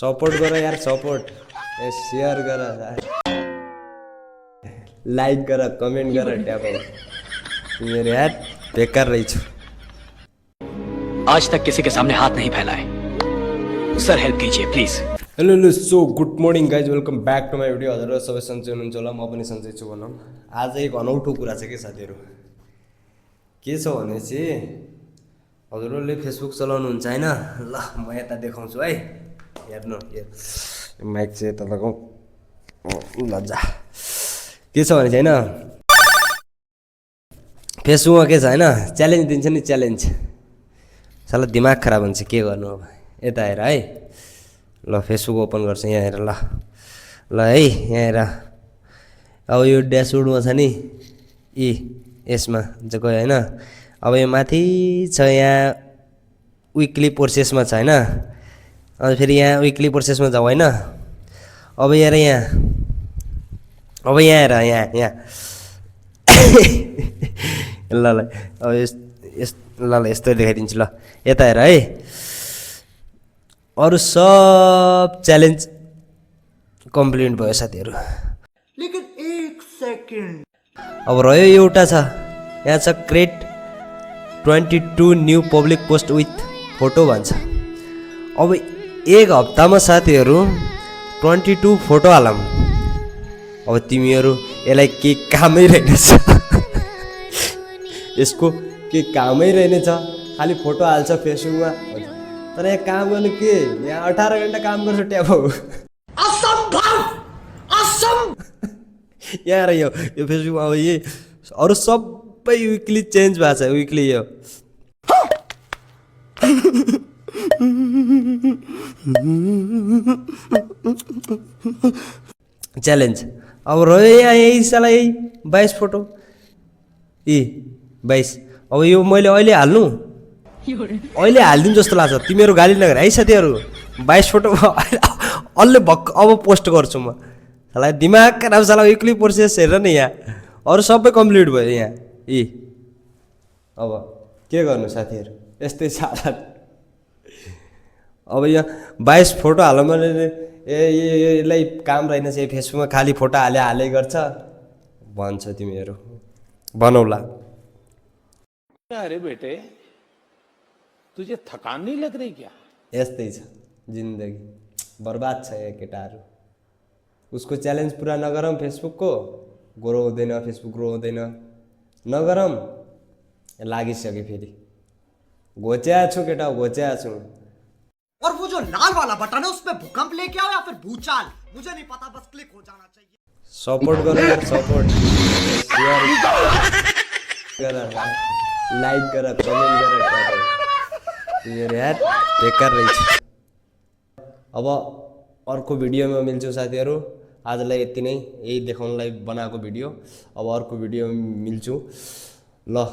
support गर यार support share गर लाइक गर कमेंट गर ट्याप तिमीहरू यार बेकार रहेछ आज तक किसी के सामने हाथ नहीं फैलाए सर हेल्प कीजिए please hello so good morning guys welcome back to my video हजुर सबै सन्चै हुनुहुन्छ होला म पनि सन्चै छु भनौँ आज एक अनौठो कुरा छ कि साथीहरू के छ भने चाहिँ हजुरहरूले फेसबुक चलाउनुहुन्छ होइन ल म यता देखाउँछु है हेर्नु माइक चाहिँ यता लगाउँ लज्जा के छ भने चाहिँ होइन फेसबुकमा के छ होइन च्यालेन्ज दिन्छ नि च्यालेन्ज साला दिमाग खराब हुन्छ के गर्नु अब यता हेर है ल फेसबुक ओपन गर्छ यहाँ हेर ल है यहाँ हेर अब यो ड्यासबोर्डमा छ नि यसमा चाहिँ गयो होइन अब यो माथि छ यहाँ विकली प्रोसेसमा छ होइन अनि फेरि यहाँ विकली प्रोसेसमा जाऊ होइन अब यहाँ यहाँ अब यहाँ हेर यहाँ ल अब ल यस्तो देखाइदिन्छु ल यता हेर है अरू सब च्यालेन्ज कम्प्लिट भयो साथीहरू लेकिन एक सेकेन्ड अब रह्यो एउटा छ यहाँ छ create 22 new public post with photo भन्छ अब एक हप्तामा साथीहरू 22 फोटो हालौँ अब तिमीहरू यसलाई के कामै रहेनछ यसको के कामै रहेनछ खालि फोटो हाल्छ फेसबुकमा तर यहाँ काम गर्नु के यहाँ 18 घन्टा काम गर्छ ट्याप यहाँ र यो फेसबुकमा अब यही अरू सबै विकली चेन्ज भएको छ विकली यो च्यालेन्ज अब रह्यो यहाँ यही साला यही 22 फोटो 22 अब यो मैले अहिले हाल्नु अहिले हालिदिउँ जस्तो लाग्छ तिमीहरू गाली नगर है साथीहरू 22 फोटो अलि भक्क अब पोस्ट गर्छु म साला दिमाग खराब साला विकली प्रोसेस हेर न यहाँ अरू सबै कम्प्लिट भयो यहाँ अब के गर्नु साथीहरू यस्तै छ अब यहाँ 22 फोटो हालौँ भने यसलाई काम रहेनछ यो फेसबुकमा खालि फोटो हाले गर्छ भन्छ तिमीहरू बनाउला अरे बेटे तुझे थकान नहीं लग रही क्या यस्तै छ जिन्दगी बर्बाद छ यो केटाहरू उसको च्यालेन्ज पुरा नगरौँ फेसबुकको ग्रो हुँदैन फेसबुक ग्रो हुँदैन नगरौँ लागिसक्यो फेरि घोच्या छु केटा घोच्या छु और वो जो लाल वाला बटन है उसपे भूकंप लेके आओ या फिर भूचाल मुझे नहीं पता बस क्लिक हो जाना चाहिए सपोर्ट करो यार सपोर्ट शेयर गर लाइक गर कमेन्ट गर यार बेकार रहेछ अब अर्को भिडियोमा मिल्छु साथीहरू आजलाई यति नै यही देखाउनलाई बनाएको भिडियो अब अर्को भिडियोमा मिल्छु ल